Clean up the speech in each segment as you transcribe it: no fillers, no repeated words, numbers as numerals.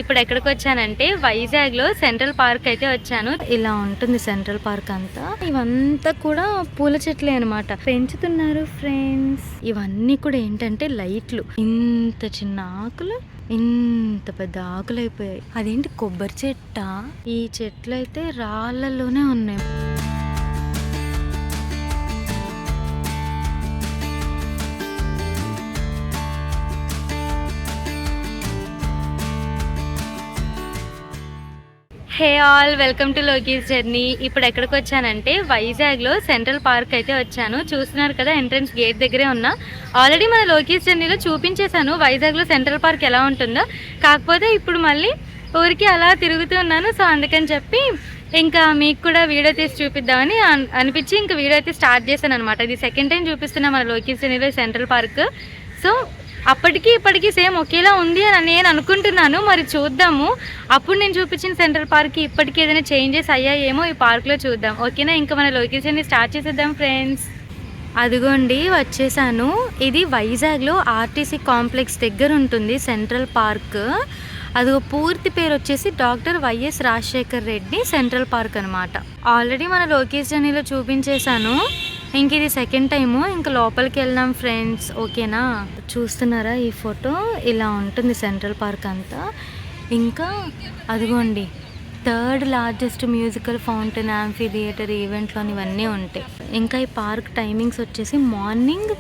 ఇప్పుడు ఎక్కడికి వచ్చానంటే వైజాగ్ లో సెంట్రల్ పార్క్ అయితే వచ్చాను. ఇలా ఉంటుంది సెంట్రల్ పార్క్ అంతా. ఇవంతా కూడా పూల చెట్లే అనమాట, పెంచుతున్నారు ఫ్రెండ్స్. ఇవన్నీ కూడా ఏంటంటే లైట్లు. ఇంత చిన్న ఆకులు, ఇంత పెద్ద ఆకులు అయిపోయాయి. అదేంటి కొబ్బరి చెట్ట? ఈ చెట్లు అయితే రాళ్ళలోనే ఉన్నాయి. Hey all, welcome to Loki's journey. ఇప్పుడు ఎక్కడికి వచ్చానంటే వైజాగ్లో సెంట్రల్ పార్క్ అయితే వచ్చాను. చూస్తున్నారు కదా, ఎంట్రన్స్ గేట్ దగ్గరే ఉన్నా. ఆల్రెడీ మన లోకీస్ జర్నీలో చూపించేశాను వైజాగ్లో సెంట్రల్ పార్క్ ఎలా ఉంటుందో. కాకపోతే ఇప్పుడు మళ్ళీ ఊరికి అలా తిరుగుతూ ఉన్నాను. సో అందుకని చెప్పి ఇంకా మీకు కూడా వీడియో తీసి చూపిద్దామని అనిపించి ఇంకా వీడియో అయితే స్టార్ట్ చేశాను అనమాట. ఇది సెకండ్ టైం చూపిస్తున్నా మన లోకీస్ జర్నీలో సెంట్రల్ పార్క్. సో అప్పటికి ఇప్పటికీ సేమ్ ఒకేలా ఉంది అని నేను అనుకుంటున్నాను. మరి చూద్దాము, అప్పుడు నేను చూపించిన సెంట్రల్ పార్క్కి ఇప్పటికీ ఏదైనా చేంజెస్ అయ్యాయేమో ఈ పార్క్లో చూద్దాం. ఓకేనా, ఇంకా మన లొకేషన్ని స్టార్ట్ చేసేద్దాం ఫ్రెండ్స్. అదిగోండి వచ్చేసాను. ఇది వైజాగ్లో ఆర్టీసీ కాంప్లెక్స్ దగ్గర ఉంటుంది సెంట్రల్ పార్క్. అదిగో పూర్తి పేరు వచ్చేసి doctor YS Rajasekhar Reddy central park అనమాట. ఆల్రెడీ మన లోకేష్ జర్నీలో చూపించేశాను. ఇంక ఇది సెకండ్ టైము. ఇంకా లోపలికి వెళ్దాం ఫ్రెండ్స్. ఓకేనా, చూస్తున్నారా ఈ ఫోటో? ఇలా ఉంటుంది సెంట్రల్ పార్క్ అంతా. ఇంకా అదిగోండి third largest musical fountain, amphi theatre, ఈవెంట్లు ఇవన్నీ ఉంటాయి. ఇంకా ఈ పార్క్ టైమింగ్స్ వచ్చేసి మార్నింగ్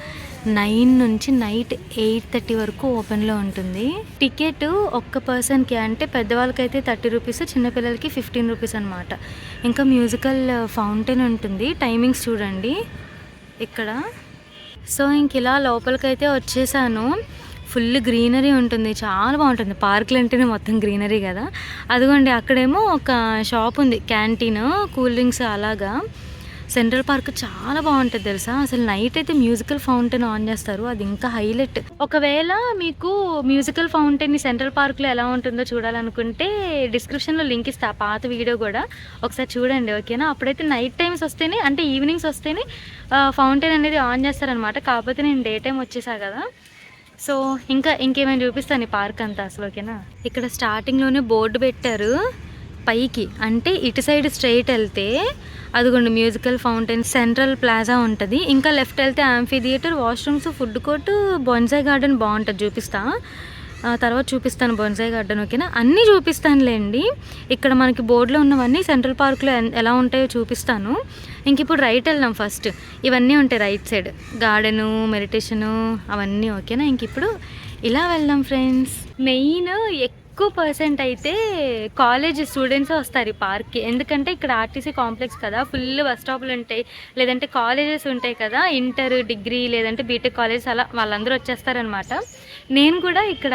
9 నుంచి నైట్ 8:30 వరకు ఓపెన్లో ఉంటుంది. టికెట్ ఒక్క పర్సన్కి, అంటే పెద్దవాళ్ళకైతే 30 రూపీస్, చిన్నపిల్లలకి 15 రూపీస్ అనమాట. ఇంకా మ్యూజికల్ ఫౌంటైన్ ఉంటుంది. టైమింగ్స్ చూడండి ఇక్కడ. సో ఇంక ఇలా లోపలికైతే వచ్చేసాను. ఫుల్ గ్రీనరీ ఉంటుంది, చాలా బాగుంటుంది. పార్కులు అంటేనే మొత్తం గ్రీనరీ కదా. అదిగోండి అక్కడేమో ఒక షాప్ ఉంది, క్యాంటీన్, కూల్ డ్రింక్స్ అలాగా. సెంట్రల్ పార్క్ చాలా బాగుంటుంది తెలుసా. అసలు నైట్ అయితే మ్యూజికల్ ఫౌంటైన్ ఆన్ చేస్తారు, అది ఇంకా హైలైట్. ఒకవేళ మీకు మ్యూజికల్ ఫౌంటైన్ సెంట్రల్ పార్క్లో ఎలా ఉంటుందో చూడాలనుకుంటే డిస్క్రిప్షన్లో లింక్ ఇస్తా, పాత వీడియో కూడా ఒకసారి చూడండి. ఓకేనా, అప్పుడైతే నైట్ టైమ్స్ వస్తేనే, అంటే ఈవినింగ్స్ వస్తేనే ఫౌంటైన్ అనేది ఆన్ చేస్తారనమాట. కాకపోతే నేను డే టైం వచ్చేసా కదా. సో ఇంకేమైనా చూపిస్తాను ఈ పార్క్ అంతా అసలు. ఓకేనా, ఇక్కడ స్టార్టింగ్లోనే బోర్డు పెట్టారు పైకి, అంటే ఇటు సైడ్ స్ట్రైట్ వెళ్తే అదిగోండి మ్యూజికల్ ఫౌంటైన్, సెంట్రల్ ప్లాజా ఉంటుంది. ఇంకా లెఫ్ట్ వెళ్తే amphitheatre, washrooms, food court, bonsai garden బాగుంటుంది, చూపిస్తా తర్వాత చూపిస్తాను బొన్సాయి గార్డెన్. ఓకేనా, అన్నీ చూపిస్తానులేండి. ఇక్కడ మనకి బోర్డులో ఉన్నవన్నీ సెంట్రల్ పార్క్లో ఎలా ఉంటాయో చూపిస్తాను. ఇంక ఇప్పుడు రైట్ వెళ్దాం ఫస్ట్. ఇవన్నీ ఉంటాయి రైట్ సైడ్, గార్డెను, మెడిటేషను అవన్నీ. ఓకేనా, ఇంక ఇప్పుడు ఇలా వెళ్దాం ఫ్రెండ్స్. మెయిన్ ఎక్కువ పర్సెంట్ అయితే కాలేజ్ స్టూడెంట్స్ వస్తారు ఈ పార్క్కి. ఎందుకంటే ఇక్కడ ఆర్టీసీ కాంప్లెక్స్ కదా, ఫుల్ బస్ స్టాప్లు ఉంటాయి, లేదంటే కాలేజెస్ ఉంటాయి కదా, ఇంటర్, డిగ్రీ లేదంటే బీటెక్ కాలేజ్, అలా వాళ్ళందరూ వచ్చేస్తారనమాట. నేను కూడా ఇక్కడ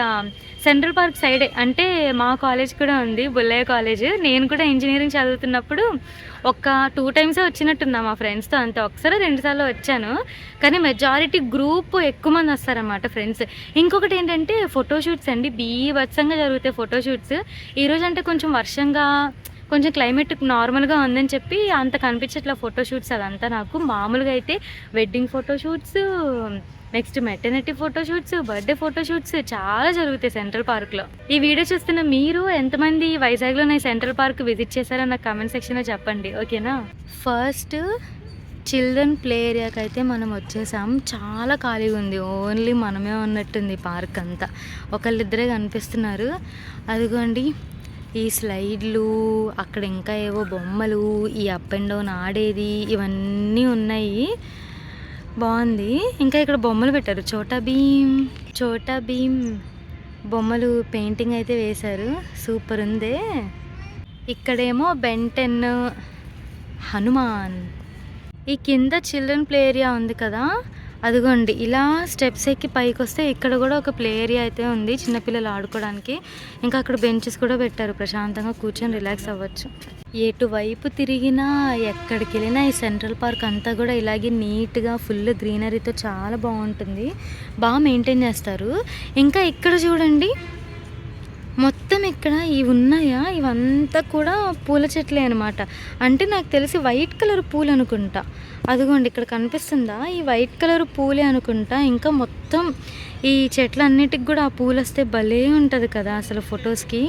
సెంట్రల్ పార్క్ సైడే, అంటే మా కాలేజ్ కూడా ఉంది, బుల్లయ్య కాలేజ్. నేను కూడా ఇంజనీరింగ్ చదువుతున్నప్పుడు ఒక 2 టైమ్సే వచ్చినట్టున్నా మా ఫ్రెండ్స్తో, అంతే. ఒకసారి 2 సార్లు వచ్చాను. కానీ మెజారిటీ గ్రూప్ ఎక్కువ మంది వస్తారన్నమాట ఫ్రెండ్స్. ఇంకొకటి ఏంటంటే ఫోటోషూట్స్ అండి, బీభత్సంగా జరుగుతాయి ఫోటోషూట్స్. ఈరోజు అంటే కొంచెం వర్షంగా, కొంచెం క్లైమేట్ నార్మల్గా ఉందని చెప్పి అంత కనిపించట్లా ఫోటోషూట్స్ అదంతా నాకు. మామూలుగా అయితే wedding photoshoots, next maternity photoshoots, birthday photoshoots చాలా జరుగుతాయి సెంట్రల్ పార్క్లో. ఈ వీడియో చూస్తున్న మీరు ఎంతమంది వైజాగ్లో నా సెంట్రల్ పార్క్ విజిట్ చేశారో నాకు కామెంట్ సెక్షన్లో చెప్పండి. ఓకేనా, ఫస్ట్ చిల్డ్రన్ ప్లే ఏరియాకి అయితే మనం వచ్చేసాం. చాలా ఖాళీగా ఉంది, ఓన్లీ మనమే ఉన్నట్టుంది పార్క్ అంతా. ఒకళ్ళిద్దరే కనిపిస్తున్నారు. అదిగోండి ఈ స్లైడ్లు, అక్కడ ఇంకా ఏవో బొమ్మలు, ఈ అప్ అండ్ డౌన్ ఆడేది, ఇవన్నీ ఉన్నాయి. బాగుంది. ఇంకా ఇక్కడ బొమ్మలు పెట్టారు, చోటా భీమ్ బొమ్మలు పెయింటింగ్ అయితే వేశారు, సూపర్ ఉంది. ఇక్కడేమో బెన్ 10, హనుమాన్. ఈ కింద చిల్డ్రన్ ప్లే ఏరియా ఉంది కదా, అదిగోండి ఇలా స్టెప్స్ ఎక్కి పైకి వస్తే ఇక్కడ కూడా ఒక ప్లే ఏరియా అయితే ఉంది చిన్నపిల్లలు ఆడుకోవడానికి. ఇంకా అక్కడ బెంచెస్ కూడా పెట్టారు, ప్రశాంతంగా కూర్చొని రిలాక్స్ అవ్వచ్చు. ఎటువైపు తిరిగినా, ఎక్కడికి వెళ్ళినా ఈ సెంట్రల్ పార్క్ అంతా కూడా ఇలాగే నీట్గా ఫుల్ గ్రీనరీతో చాలా బాగుంటుంది, బాగా మెయింటైన్ చేస్తారు. ఇంకా ఇక్కడ చూడండి మొత్తం ఇక్కడ ఇవి ఉన్నాయా, ఇవంతా కూడా పూల చెట్లే అనమాట. అంటే నాకు తెలిసి వైట్ కలర్ పూలు అనుకుంటా. అదిగోండి ఇక్కడ కనిపిస్తుందా, ఈ వైట్ కలర్ పూలే అనుకుంటా. ఇంకా మొత్తం ఈ చెట్లన్నిటికి కూడా ఆ పూలు వస్తే భలే ఉంటుంది కదా అసలు ఫొటోస్కి.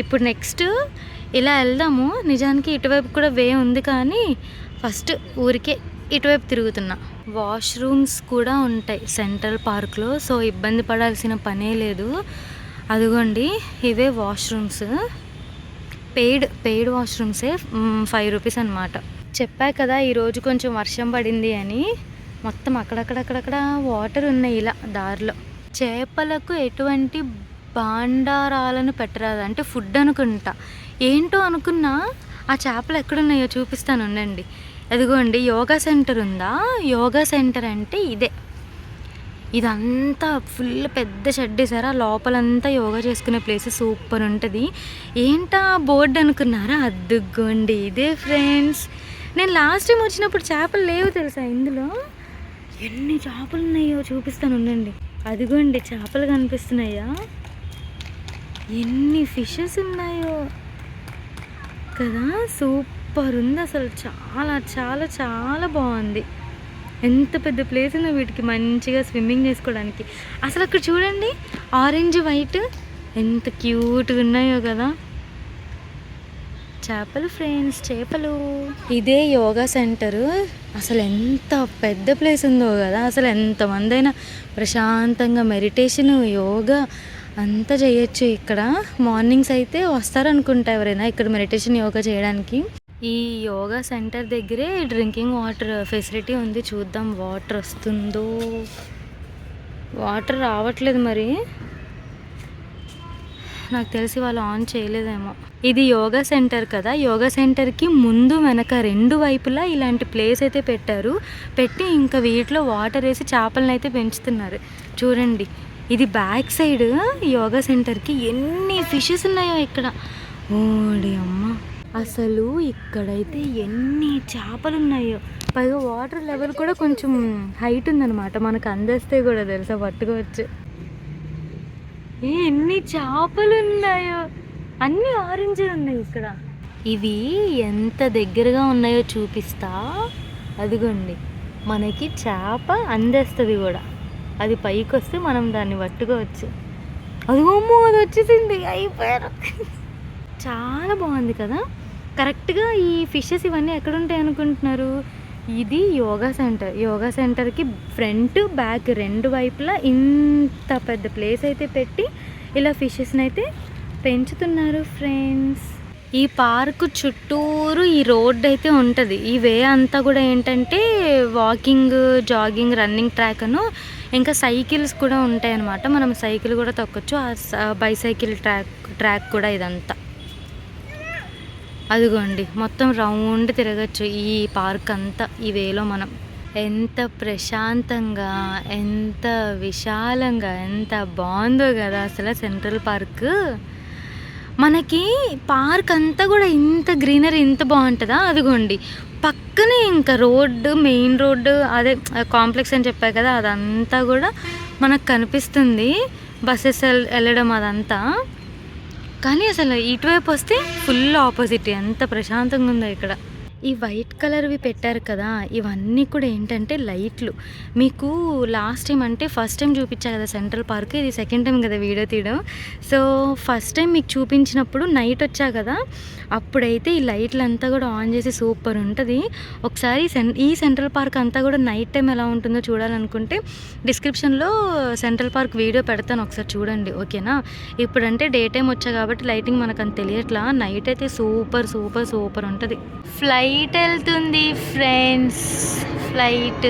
ఇప్పుడు నెక్స్ట్ ఇలా వెళ్దాము. నిజానికి ఇటువైపు కూడా వే ఉంది, కానీ ఫస్ట్ ఊరికే ఇటువైపు తిరుగుతున్నా. వాష్రూమ్స్ కూడా ఉంటాయి సెంట్రల్ పార్క్లో, సో ఇబ్బంది పడాల్సిన పనే లేదు. అదిగోండి ఇవే వాష్రూమ్స్, పెయిడ్ వాష్రూమ్సే, 5 రూపీస్ అనమాట. చెప్పా కదా ఈరోజు కొంచెం వర్షం పడింది అని. మొత్తం అక్కడక్కడక్కడక్కడ వాటర్ ఉన్నాయి ఇలా దారిలో. చేపలకు ఎటువంటి బాండారాలను పెట్టరాదు, అంటే ఫుడ్ అనుకుంటా. ఏంటో అనుకున్నా. ఆ చేపలు ఎక్కడున్నాయో చూపిస్తాను ఉండండి. అదిగోండి యోగా సెంటర్ ఉందా, యోగా సెంటర్ అంటే ఇదే. ఇదంతా ఫుల్ పెద్ద షెడ్ వేసారా, లోపలంతా యోగా చేసుకునే ప్లేస్ సూపర్ ఉంటుంది. ఏంటా బోర్డు అనుకున్నారా, అద్దుగోండి ఇదే ఫ్రెండ్స్. నేను లాస్ట్ టైం వచ్చినప్పుడు చేపలు లేవు తెలుసా, ఇందులో ఎన్ని చేపలు ఉన్నాయో చూపిస్తాను ఉండండి. అదిగోండి చేపలు కనిపిస్తున్నాయా, ఎన్ని ఫిషెస్ ఉన్నాయో కదా, సూపర్ ఉంది అసలు. చాలా చాలా చాలా బాగుంది. ఎంత పెద్ద ప్లేస్ ఉందో వీటికి మంచిగా స్విమ్మింగ్ చేసుకోవడానికి. అసలు అక్కడ చూడండి ఆరెంజ్ వైట్ ఎంత క్యూట్గా ఉన్నాయో కదా చేపలు ఫ్రెండ్స్, చేపలు. ఇదే యోగా సెంటరు. అసలు ఎంత పెద్ద ప్లేస్ ఉందో కదా, అసలు ఎంతమంది అయినా ప్రశాంతంగా మెడిటేషన్ యోగా అంతా చేయొచ్చు ఇక్కడ. మార్నింగ్స్ అయితే వస్తారనుకుంటా ఎవరైనా ఇక్కడ మెడిటేషన్ యోగా చేయడానికి. ఈ యోగా సెంటర్ దగ్గరే డ్రింకింగ్ వాటర్ ఫెసిలిటీ ఉంది. చూద్దాం వాటర్ వస్తుందో. వాటర్ రావట్లేదు మరి, నాకు తెలిసి వాళ్ళు ఆన్ చేయలేదేమో. ఇది యోగా సెంటర్ కదా, యోగా సెంటర్కి ముందు వెనక 2 వైపులా ఇలాంటి ప్లేస్ అయితే పెట్టారు. పెట్టి ఇంకా వీటిలో వాటర్ వేసి చేపలను అయితే పెంచుతున్నారు. చూడండి ఇది బ్యాక్ సైడ్ యోగా సెంటర్కి ఎన్ని ఫిషెస్ ఉన్నాయో ఇక్కడ. ఓడి అమ్మ, అసలు ఇక్కడైతే ఎన్ని చేపలు ఉన్నాయో. పైగా వాటర్ లెవెల్ కూడా కొంచెం హైట్ ఉందన్నమాట, మనకు అందేస్తే కూడా తెలుసా పట్టుకోవచ్చు. ఎన్ని చేపలు ఉన్నాయో, అన్ని ఆరెంజ్ ఉన్నాయి ఇక్కడ. ఇవి ఎంత దగ్గరగా ఉన్నాయో చూపిస్తా. అదిగోండి మనకి చేప అందేస్తుంది కూడా, అది పైకి వస్తే మనం దాన్ని పట్టుకోవచ్చు. అదిగోమ్మో అది వచ్చేసింది, అయిపోయారు. చాలా బాగుంది కదా. కరెక్ట్గా ఈ ఫిషెస్ ఇవన్నీ ఎక్కడ ఉంటాయి అనుకుంటున్నారు, ఇది యోగా సెంటర్. యోగా సెంటర్కి ఫ్రంట్ బ్యాక్ 2 వైపులా ఇంత పెద్ద ప్లేస్ అయితే పెట్టి ఇలా ఫిషెస్ని అయితే పెంచుతున్నారు ఫ్రెండ్స్. ఈ పార్కు చుట్టూరు ఈ రోడ్ అయితే ఉంటుంది. ఈ వే అంతా కూడా ఏంటంటే వాకింగ్, జాగింగ్, రన్నింగ్ ట్రాక్ అను ఇంకా సైకిల్స్ కూడా ఉంటాయి అన్నమాట. మనం సైకిల్ కూడా తొక్కొచ్చు. ఆ బైసైకిల్ ట్రాక్ కూడా ఇదంతా. అదిగోండి మొత్తం రౌండ్ తిరగచ్చు ఈ పార్క్ అంతా ఈ వేలో. మనం ఎంత ప్రశాంతంగా, ఎంత విశాలంగా, ఎంత బాగుందో కదా అసలు సెంట్రల్ పార్క్. మనకి పార్క్ అంతా కూడా ఇంత గ్రీనరీ ఇంత బాగుంటుందా. అదిగోండి పక్కనే ఇంకా రోడ్డు, మెయిన్ రోడ్డు, అదే కాంప్లెక్స్ అని చెప్పాయి కదా, అదంతా కూడా మనకు కనిపిస్తుంది. బస్సెస్ వెళ్ళడం అదంతా. కానీ అసలు ఇటువైపు వస్తే ఫుల్ ఆపోజిట్. ఎంత ప్రశాంతంగా ఉందో ఇక్కడ. ఈ వైట్ కలర్వి పెట్టారు కదా, ఇవన్నీ కూడా ఏంటంటే లైట్లు. మీకు లాస్ట్ టైం అంటే ఫస్ట్ టైం చూపించా కదా సెంట్రల్ పార్క్, ఇది సెకండ్ టైం కదా వీడియో తీయడం. సో ఫస్ట్ టైం మీకు చూపించినప్పుడు నైట్ వచ్చా కదా, అప్పుడైతే ఈ లైట్లు అంతా కూడా ఆన్ చేసి సూపర్ ఉంటుంది. ఒకసారి ఈ సెంట్రల్ పార్క్ అంతా కూడా నైట్ టైం ఎలా ఉంటుందో చూడాలనుకుంటే డిస్క్రిప్షన్లో సెంట్రల్ పార్క్ వీడియో పెడతాను, ఒకసారి చూడండి ఓకేనా. ఇప్పుడంటే డే టైం వచ్చా కాబట్టి లైటింగ్ మనకు అంత తెలియట్లా. నైట్ అయితే సూపర్ సూపర్ సూపర్ ఉంటుంది. ఫ్లైట్ వెళ్తుంది ఫ్రెండ్స్, ఫ్లైట్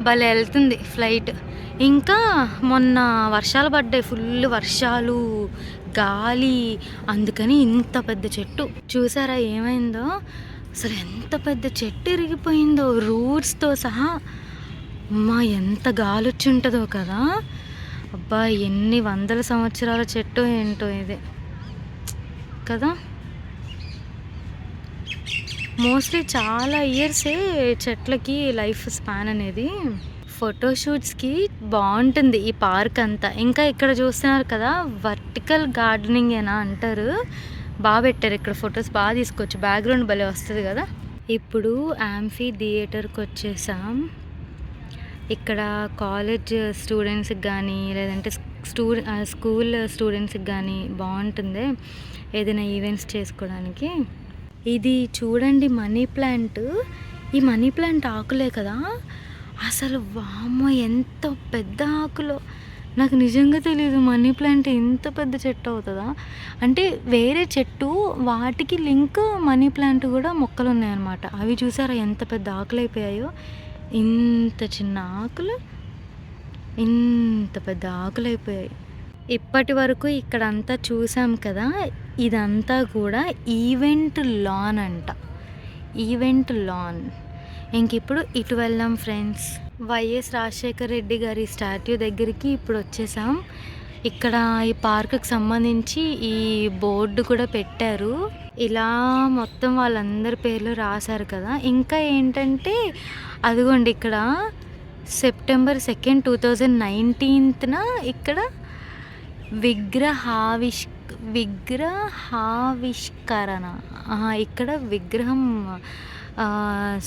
భలే వెళ్తుంది ఫ్లైట్. ఇంకా మొన్న వర్షాలు పడ్డాయి, ఫుల్ వర్షాలు, గాలి, అందుకని ఇంత పెద్ద చెట్టు చూసారా ఏమైందో. అసలు ఎంత పెద్ద చెట్టు ఇరిగిపోయిందో రూట్స్తో సహా. అమ్మా ఎంత గాలి వచ్చి ఉంటుందో కదా. అబ్బా ఎన్ని వందల సంవత్సరాల చెట్టు ఏంటో ఇది కదా. మోస్ట్లీ చాలా ఇయర్సే చెట్లకి లైఫ్ స్పాన్ అనేది. ఫోటోషూట్స్కి బాగుంటుంది ఈ పార్క్ అంతా. ఇంకా ఇక్కడ చూస్తున్నారు కదా, వర్టికల్ గార్డెనింగ్ ఏనా అంటారు, బాగా పెట్టారు ఇక్కడ. ఫొటోస్ బాగా తీసుకోవచ్చు, బ్యాక్గ్రౌండ్ భలే వస్తుంది కదా. ఇప్పుడు యాంఫీ థియేటర్కి వచ్చేసాం. ఇక్కడ కాలేజ్ స్టూడెంట్స్కి కానీ లేదంటే స్కూల్ స్టూడెంట్స్కి కానీ బాగుంటుంది ఏదైనా ఈవెంట్స్ చేసుకోవడానికి. ఇది చూడండి మనీ ప్లాంట్. ఈ మనీ ప్లాంట్ ఆకులే కదా, అసలు వామ్మో ఎంత పెద్ద ఆకులో. నాకు నిజంగా తెలియదు మనీ ప్లాంట్ ఇంత పెద్ద చెట్టు అవుతుందా. అంటే వేరే చెట్టు వాటికి లింక్ మనీ ప్లాంట్ కూడా మొక్కలు ఉన్నాయన్నమాట. అవి చూసారా ఎంత పెద్ద ఆకులు అయిపోయాయో. ఇంత చిన్న ఆకులు ఇంత పెద్ద ఆకులు అయిపోయాయి. ఇప్పటి వరకు ఇక్కడంతా చూసాం కదా, ఇదంతా కూడా ఈవెంట్ లాన్ అంట, ఈవెంట్ లాన్. ఇంక ఇప్పుడు ఇటు వెళ్దాం ఫ్రెండ్స్. వైఎస్ రాజశేఖర రెడ్డి గారి స్టాట్యూ దగ్గరికి ఇప్పుడు వచ్చేసాం. ఇక్కడ ఈ పార్కుకి సంబంధించి ఈ బోర్డు కూడా పెట్టారు. ఇలా మొత్తం వాళ్ళందరి పేర్లు రాశారు కదా. ఇంకా ఏంటంటే అదిగోండి ఇక్కడ సెప్టెంబర్ 2, 2019 ఇక్కడ విగ్రహావిష్కరణ, ఇక్కడ విగ్రహం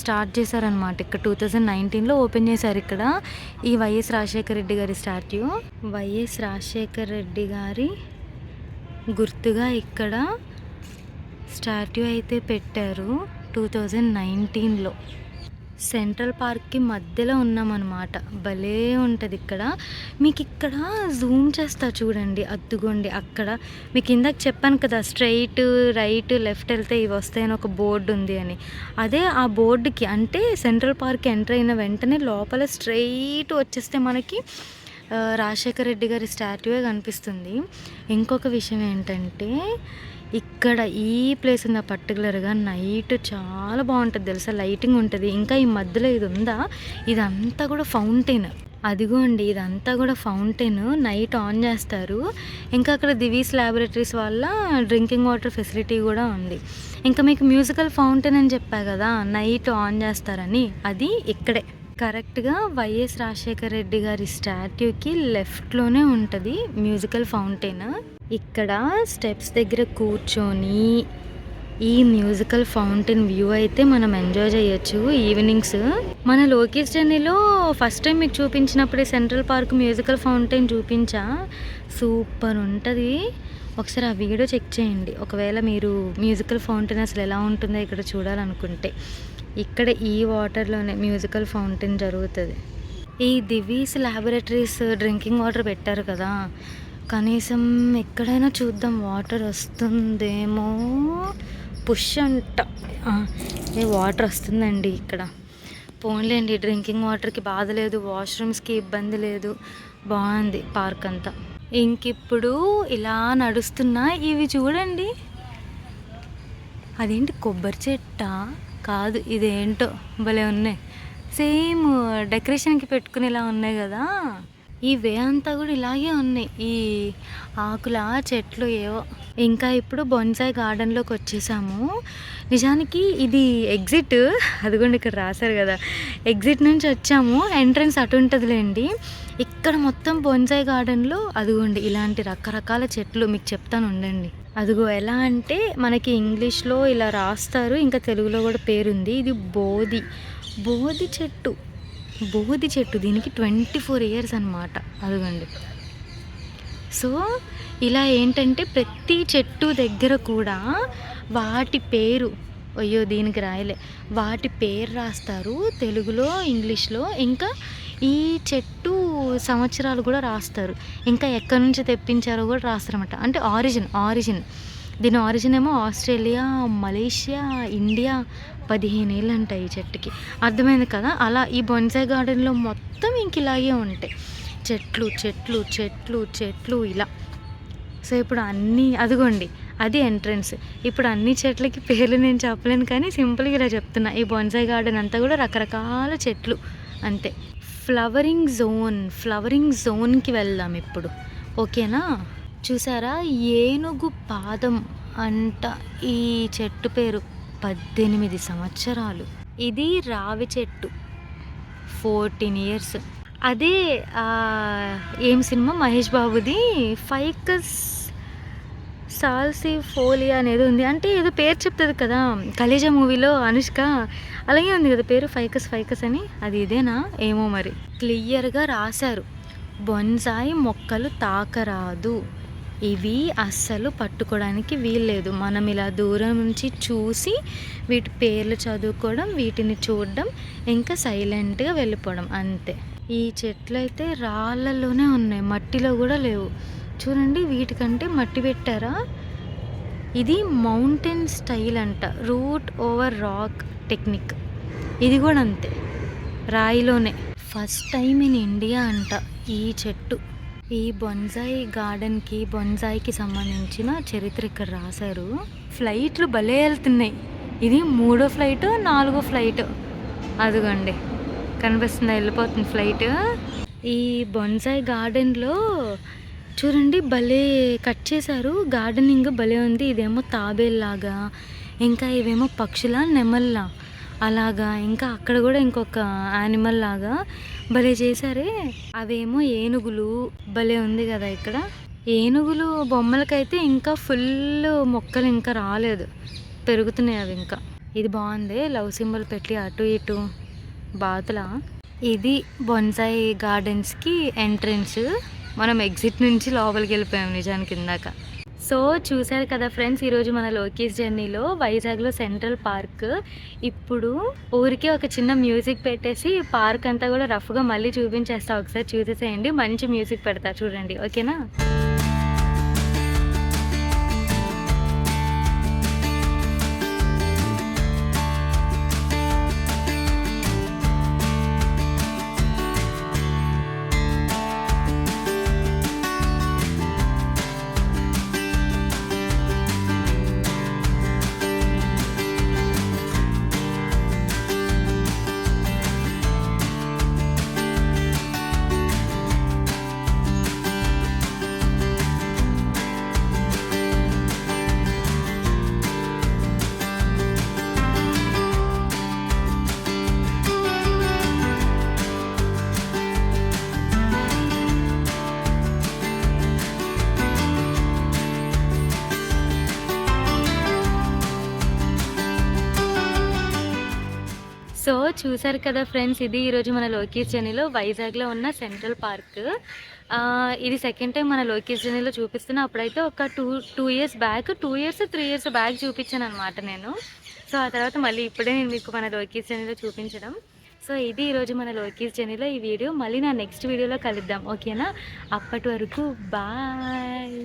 స్టార్ట్ చేశారనమాట. ఇక్కడ 2019లో ఓపెన్ చేశారు ఇక్కడ ఈ వైఎస్ రాజశేఖర రెడ్డి గారి స్టాట్యూ. వైఎస్ రాజశేఖర రెడ్డి గారి గుర్తుగా ఇక్కడ స్టాట్యూ అయితే పెట్టారు 2019లో. సెంట్రల్ పార్క్కి మధ్యలో ఉన్నామన్నమాట. భలే ఉంటుంది ఇక్కడ. మీకు ఇక్కడ జూమ్ చేస్తా చూడండి, అద్దుకోండి అక్కడ. మీకు ఇందాక చెప్పాను కదా స్ట్రైట్ రైట్ లెఫ్ట్ వెళ్తే ఇవి వస్తాయని ఒక బోర్డు ఉంది అని. అదే ఆ బోర్డుకి అంటే సెంట్రల్ పార్క్ ఎంటర్ అయిన వెంటనే లోపల స్ట్రైట్ వచ్చేస్తే మనకి రాజశేఖర రెడ్డి గారి స్టాట్యూయే కనిపిస్తుంది. ఇంకొక విషయం ఏంటంటే ఇక్కడ ఈ ప్లేస్ ఉందా పర్టికులర్గా నైట్ చాలా బాగుంటుంది తెలుసా, లైటింగ్ ఉంటుంది. ఇంకా ఈ మధ్యలో ఇది ఉందా, ఇదంతా కూడా ఫౌంటైన్. అదిగోండి ఇదంతా కూడా ఫౌంటైన్, నైట్ ఆన్ చేస్తారు. ఇంకా అక్కడ దివీస్ ల్యాబొరేటరీస్ వల్ల డ్రింకింగ్ వాటర్ ఫెసిలిటీ కూడా ఉంది. ఇంకా మీకు మ్యూజికల్ ఫౌంటైన్ అని చెప్పా కదా నైట్ ఆన్ చేస్తారని, అది ఇక్కడే కరెక్ట్గా వైఎస్ రాజశేఖర రెడ్డి గారి స్టాట్యూకి లెఫ్ట్లోనే ఉంటుంది మ్యూజికల్ ఫౌంటైన్. ఇక్కడ స్టెప్స్ దగ్గర కూర్చొని ఈ మ్యూజికల్ ఫౌంటైన్ వ్యూ అయితే మనం ఎంజాయ్ చేయొచ్చు ఈవినింగ్స్. మన లోకేష్ జర్నీలో ఫస్ట్ టైం మీకు చూపించినప్పుడే సెంట్రల్ పార్క్ మ్యూజికల్ ఫౌంటైన్ చూపించా, సూపర్ ఉంటుంది. ఒకసారి ఆ వీడియో చెక్ చేయండి ఒకవేళ మీరు మ్యూజికల్ ఫౌంటైన్ అసలు ఎలా ఉంటుందో ఇక్కడ చూడాలనుకుంటే. ఇక్కడ ఈ వాటర్లోనే మ్యూజికల్ ఫౌంటైన్ జరుగుతుంది. ఈ దివీస్ ల్యాబొరేటరీస్ డ్రింకింగ్ వాటర్ పెట్టారు కదా, కనీసం ఎక్కడైనా చూద్దాం వాటర్ వస్తుందేమో. పుష్ అంట వాటర్ వస్తుందండి ఇక్కడ. పోన్లేండి డ్రింకింగ్ వాటర్కి బాధ లేదు, వాష్రూమ్స్కి ఇబ్బంది లేదు, బాగుంది పార్క్ అంతా. ఇంకిప్పుడు ఇలా నడుస్తున్నా ఇవి చూడండి, అదేంటి కొబ్బరి చెట్టా కాదు, ఇదేంటో భలే ఉన్నాయి. సేమ్ డెకరేషన్కి పెట్టుకునేలా ఉన్నాయి కదా. ఈ వే అంతా కూడా ఇలాగే ఉన్నాయి, ఈ ఆకుల చెట్లు ఏవో. ఇంకా ఇప్పుడు బొన్సాయి గార్డెన్లోకి వచ్చేసాము. నిజానికి ఇది ఎగ్జిట్, అదిగోండి ఇక్కడ రాశారు కదా, ఎగ్జిట్ నుంచి వచ్చాము. ఎంట్రన్స్ అటు ఉంటుందిలేండి. ఇక్కడ మొత్తం బొన్సాయి గార్డెన్లో అదిగోండి ఇలాంటి రకరకాల చెట్లు మీకు చెప్తాను ఉండండి. అదిగో ఎలా అంటే మనకి ఇంగ్లీష్లో ఇలా రాస్తారు, ఇంకా తెలుగులో కూడా పేరుంది. ఇది బోధి చెట్టు, దీనికి 24 years అన్నమాట. అదిగోండి. సో ఇలా ఏంటంటే ప్రతి చెట్టు దగ్గర కూడా వాటి పేరు, అయ్యో దీనికి రాయలే, వాటి పేరు రాస్తారు తెలుగులో ఇంగ్లీష్లో. ఇంకా ఈ చెట్టు సంవత్సరాలు కూడా రాస్తారు, ఇంకా ఎక్కడి నుంచి తెప్పించారో కూడా రాస్తారన్నమాట. అంటే ఆరిజిన్ దీని ఆరిజిన్ ఏమో ఆస్ట్రేలియా, మలేషియా, ఇండియా. 15 ఏళ్ళు అంటాయి ఈ చెట్టుకి. అర్థమైంది కదా. అలా ఈ బొన్సాయి గార్డెన్లో మొత్తం ఇంక ఇలాగే ఉంటాయి, చెట్లు ఇలా. సో ఇప్పుడు అన్నీ అదిగోండి అది ఎంట్రన్స్. ఇప్పుడు అన్ని చెట్లకి పేర్లు నేను చెప్పలేను కానీ సింపుల్గా ఇలా చెప్తున్నా. ఈ బొన్సాయి గార్డెన్ అంతా కూడా రకరకాల చెట్లు అంతే. ఫ్లవరింగ్ జోన్కి వెళ్దాం ఇప్పుడు, ఓకేనా. చూసారా ఏనుగు పాదం అంట ఈ చెట్టు పేరు, 18 సంవత్సరాలు. ఇది రావి చెట్టు, 14 years. అదే ఏం సినిమా మహేష్ బాబుది ఫైకస్ సాల్సి ఫోలియా అనేది ఉంది. అంటే ఏదో పేరు చెప్తుంది కదా, కలేజా మూవీలో అనుష్క అలాగే ఉంది కదా పేరు, ఫైకస్ ఫైకస్ అని. అది ఇదేనా ఏమో మరి. క్లియర్గా రాశారు, బొన్సాయి మొక్కలు తాకరాదు, ఇవి అస్సలు పట్టుకోవడానికి వీల్లేదు. మనం ఇలా దూరం నుంచి చూసి వీటి పేర్లు చదువుకోవడం, వీటిని చూడడం, ఇంకా సైలెంట్గా వెళ్ళిపోవడం అంతే. ఈ చెట్లు అయితే రాళ్ళలోనే ఉన్నాయి, మట్టిలో కూడా లేవు. చూడండి, వీటికంటే మట్టి పెట్టారా. ఇది మౌంటైన్ స్టైల్ అంట, రూట్ ఓవర్ రాక్ టెక్నిక్. ఇది కూడా అంతే, రాయిలోనే. ఫస్ట్ టైం ఇన్ ఇండియా అంట ఈ చెట్టు. ఈ బొన్సాయి గార్డెన్కి, బొన్సాయికి సంబంధించిన చరిత్ర ఇక్కడ రాశారు. ఫ్లైట్లు భలే వెళ్తున్నాయి. ఇది 3వ ఫ్లైట్ 4వ ఫ్లైట్. అదిగోండి కనిపిస్తుందా, వెళ్ళిపోతుంది ఫ్లైట్. ఈ బొన్సాయి గార్డెన్లో చూడండి భలే కట్ చేశారు, గార్డెనింగ్ భలే ఉంది. ఇదేమో తాబేల్లాగా, ఇంకా ఇవేమో పక్షుల నెమల్లా అలాగా, ఇంకా అక్కడ కూడా ఇంకొక యానిమల్ లాగా భలే చేశారే. అవేమో ఏనుగులు, భలే ఉంది కదా ఇక్కడ. ఏనుగులు బొమ్మలకైతే ఇంకా ఫుల్ మొక్కలు ఇంకా రాలేదు, పెరుగుతున్నాయి అవి ఇంకా. ఇది బాగుంది, లవ్ సింబల్ పెట్టి అటు ఇటు బాతుల. ఇది బొన్సాయి గార్డెన్స్కి ఎంట్రన్స్. మనం ఎగ్జిట్ నుంచి లోపలికి వెళ్ళిపోయాం నిజానికి ఇందాక. సో చూశారు కదా ఫ్రెండ్స్, ఈరోజు మన లోకేష్ జర్నీలో వైజాగ్లో సెంట్రల్ పార్క్. ఇప్పుడు ఊరికి ఒక చిన్న మ్యూజిక్ పెట్టేసి పార్క్ అంతా కూడా రఫ్గా మళ్ళీ చూపించేస్తా, ఒకసారి చూసేసేయండి. మంచి మ్యూజిక్ పెడతా చూడండి, ఓకేనా. సో చూసారు కదా ఫ్రెండ్స్, ఇది ఈరోజు మన లోకేష్ జర్నీలో వైజాగ్లో ఉన్న సెంట్రల్ పార్క్. ఇది సెకండ్ టైం మన లోకేష్ జర్నీలో చూపిస్తున్నా. అప్పుడైతే ఒక two years back, 3 years back చూపించాను అనమాట నేను. సో ఆ తర్వాత మళ్ళీ ఇప్పుడే నేను మీకు మన లోకేష్ జర్నీలో చూపించడం. సో ఇది ఈరోజు మన లోకేష్ జర్నీలో ఈ వీడియో. మళ్ళీ నా నెక్స్ట్ వీడియోలో కలుద్దాం, ఓకేనా. అప్పటి వరకు బాయ్.